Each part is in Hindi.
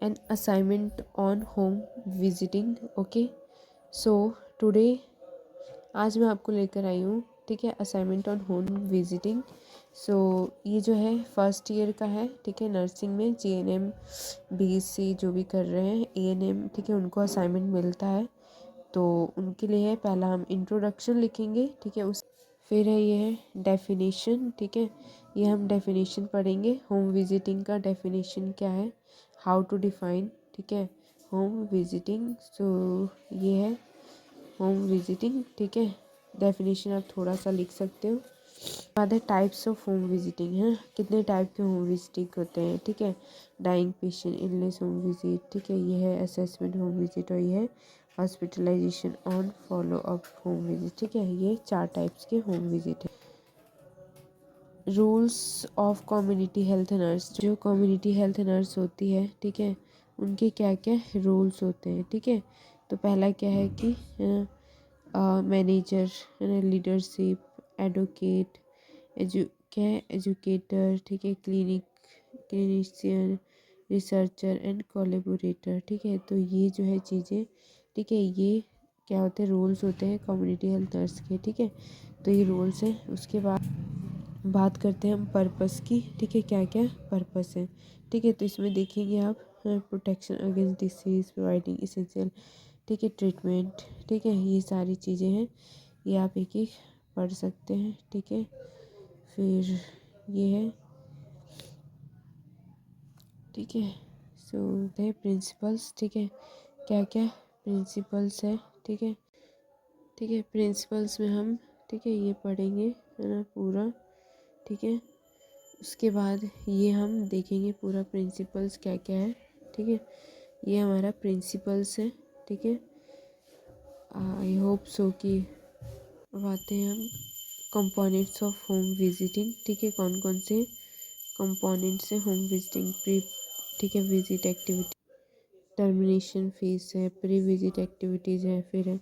an assignment on home visiting. Okay, so today आज मैं आपको लेकर आई हूँ, ठीक है, असाइनमेंट ऑन होम विजिटिंग। सो ये जो है फर्स्ट ईयर का है, ठीक है, नर्सिंग में जीएनएम बीएससी जो भी कर रहे हैं एएनएम, ठीक है, उनको असाइनमेंट मिलता है। तो उनके लिए है, पहला हम इंट्रोडक्शन लिखेंगे, ठीक है, उस फिर है ये है डेफिनेशन, ठीक है, ये हम डेफिनेशन पढ़ेंगे। होम विजिटिंग का डेफिनेशन क्या है, हाउ टू डिफाइन, ठीक है, होम विजिटिंग। सो ये है होम विजिटिंग, ठीक है, डेफिनेशन आप थोड़ा सा लिख सकते हो। बाद है टाइप्स ऑफ होम विजिटिंग, है कितने टाइप के होम विजिटिंग होते हैं, ठीक है, dying patient, illness home visit, ठीक है, ये है असेसमेंट होम विजिट, और ये है hospitalisation on follow up home visit, ठीक है, ये 4 टाइप्स के होम विजिट है। Rules of community health nurse, जो कम्युनिटी हेल्थ नर्स होती है, ठीक है, उनके क्या क्या रूल्स होते हैं, ठीक है। तो पहला क्या है कि मैनेजर, है ना, लीडरशिप, एडवोकेट, क्या है, एजुकेटर, ठीक है, क्लिनिशियन, रिसर्चर एंड कोलेबोरेटर, ठीक है। तो ये जो है चीज़ें, ठीक है, ये क्या होते हैं, रोल्स होते हैं कम्युनिटी हेल्थ नर्स के, ठीक है। तो ये रोल्स हैं। उसके बाद बात करते हैं हम पर्पस की, ठीक है, क्या क्या पर्पस है, ठीक है। तो इसमें देखेंगे आप protection against disease, providing essential, ठीक है, ट्रीटमेंट, ठीक है, ये सारी चीज़ें हैं, ये आप एक एक पढ़ सकते हैं, ठीक है। फिर ये है, ठीक है, सो द प्रिंसिपल्स, ठीक है, क्या क्या प्रिंसिपल्स है, ठीक है, ठीक है, प्रिंसिपल्स में हम, ठीक है, ये पढ़ेंगे, है ना, पूरा, ठीक है। उसके बाद ये हम देखेंगे पूरा प्रिंसिपल्स क्या क्या है, ठीक है, ये हमारा प्रिंसिपल्स है, ठीक है। आई होप सो कि अब आते हैं हम कंपोनेंट्स ऑफ होम विजिटिंग, ठीक है, कौन कौन से कंपोनेंट्स है होम विजिटिंग। प्री, ठीक है, विजिट एक्टिविटी, टर्मिनेशन फेस है, प्री विजिट एक्टिविटीज़ है, फिर है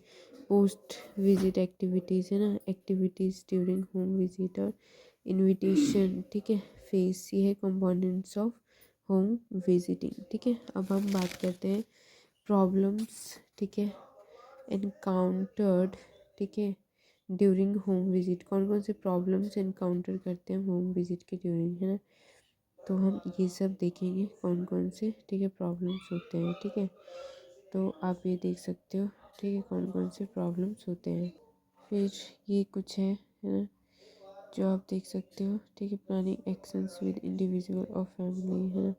पोस्ट विजिट एक्टिविटीज़, है ना, एक्टिविटीज़ ड्यूरिंग होम विजिट, और इनविटेशन, ठीक है, फेस, ये है कंपोनेंट्स ऑफ होम विजिटिंग, ठीक है। अब हम बात करते हैं प्रॉब्लम्स, ठीक है, एनकाउंटर्ड, ठीक है, ड्यूरिंग होम विजिट, कौन कौन से प्रॉब्लम्स एनकाउंटर करते हैं होम विजिट के ड्यूरिंग, है ना। तो हम ये सब देखेंगे कौन कौन से, ठीक है, प्रॉब्लम्स होते हैं, ठीक है। तो आप ये देख सकते हो, ठीक है, कौन कौन से प्रॉब्लम्स होते हैं। फिर ये कुछ है ना, जो आप देख सकते हो, ठीक है, प्लानिंग एक्शंस विद इंडिविजुअल और फैमिली, है ना,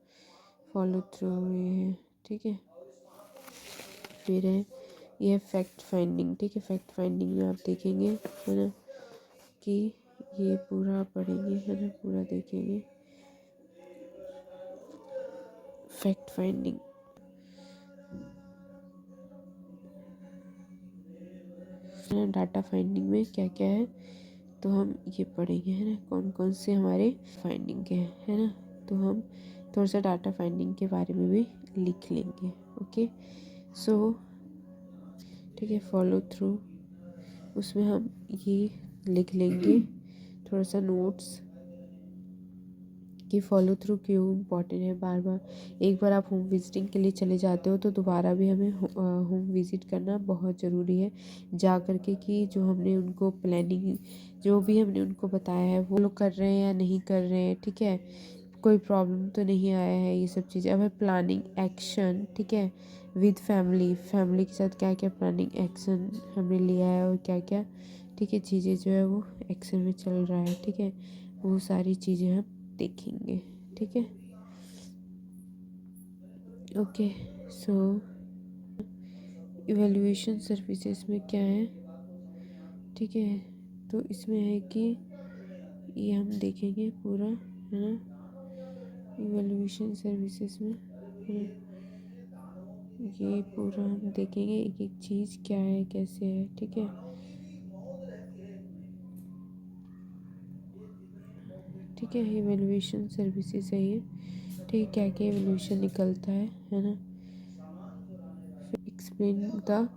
फॉलो थ्रू, ये है, ठीक है। फिर है ये फैक्ट फाइंडिंग, ठीक है, फैक्ट फाइंडिंग में आप देखेंगे, है ना, कि ये पूरा पढ़ेंगे, है ना, पूरा देखेंगे फैक्ट फाइंडिंग, है ना। डाटा फाइंडिंग में क्या क्या है, तो हम ये पढ़ेंगे, है ना, कौन कौन से हमारे फाइंडिंग के हैं, है ना। तो हम थोड़ा सा डाटा फाइंडिंग के बारे में भी लिख लेंगे। ओके, सो ठीक है, फॉलो थ्रू, उसमें हम ये लिख लेंगे थोड़ा सा नोट्स कि फॉलो थ्रू क्यों इम्पॉर्टेंट है। बार बार एक बार आप होम विजिटिंग के लिए चले जाते हो तो दोबारा भी हमें होम विजिट करना बहुत ज़रूरी है, जा कर के कि जो हमने उनको प्लानिंग, जो भी हमने उनको बताया है वो लोग कर रहे हैं या नहीं कर रहे हैं, ठीक है, कोई प्रॉब्लम तो नहीं आया है, ये सब चीज़ें। अब है प्लानिंग एक्शन, ठीक है, विद फैमिली, फैमिली के साथ क्या क्या प्लानिंग एक्शन हमने लिया है और क्या क्या, ठीक है, चीज़ें जो है वो एक्शन में चल रहा है, ठीक है, वो सारी चीज़ें हम देखेंगे, ठीक है। ओके, सो इवैल्यूएशन सर्विसेज में क्या है, ठीक है, तो इसमें है कि ये हम देखेंगे पूरा, है ना, इवैल्यूएशन सर्विसेज में, है ना, ये पूरा हम देखेंगे एक एक चीज़ क्या है कैसे है, ठीक है, ठीक है। इवैल्यूएशन सर्विसेज है ये, ठीक है, क्या क्या इवैल्यूएशन निकलता है ना। एक्सप्लेन द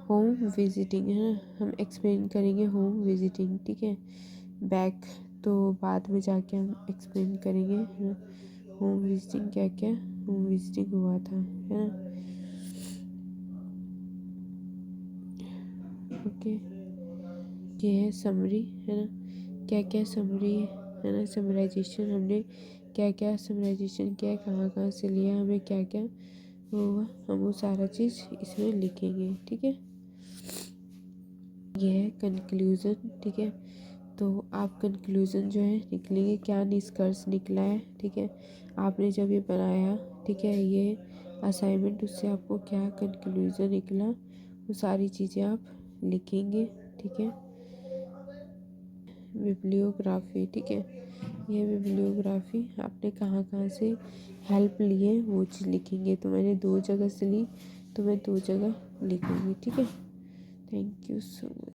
होम विजिटिंग, है ना, हम एक्सप्लेन करेंगे होम विजिटिंग, ठीक है। बैक तो बाद में जाके हम एक्सप्लेन करेंगे, है ना, होम विजिटिंग क्या क्या विजिटिंग हुआ था, है ना। ओके, ये है समरी, है ना। क्या क्या समरी है ना, समराइजेशन हमने क्या क्या समराइजेशन किया है, कहाँ कहाँ से लिया, हमें क्या क्या वो हुआ, हम वो सारा चीज़ इसमें लिखेंगे। ठीक है, ये है कंक्लूज़न। ठीक है, तो आप कंक्लूज़न जो है निकलेंगे, क्या निष्कर्ष निकला है। ठीक है, आपने जब ये बनाया, ठीक है, ये असाइनमेंट, उससे आपको क्या कंक्लूज़न निकला, वो सारी चीज़ें आप लिखेंगे। ठीक है, बिब्लियोग्राफी, ठीक है, ये बिब्लियोग्राफी आपने कहाँ कहाँ से हेल्प लिए वो चीज़ लिखेंगे। तो मैंने 2 जगह से ली, तो मैं 2 जगह लिखूँगी। ठीक है, थैंक यू सो मच।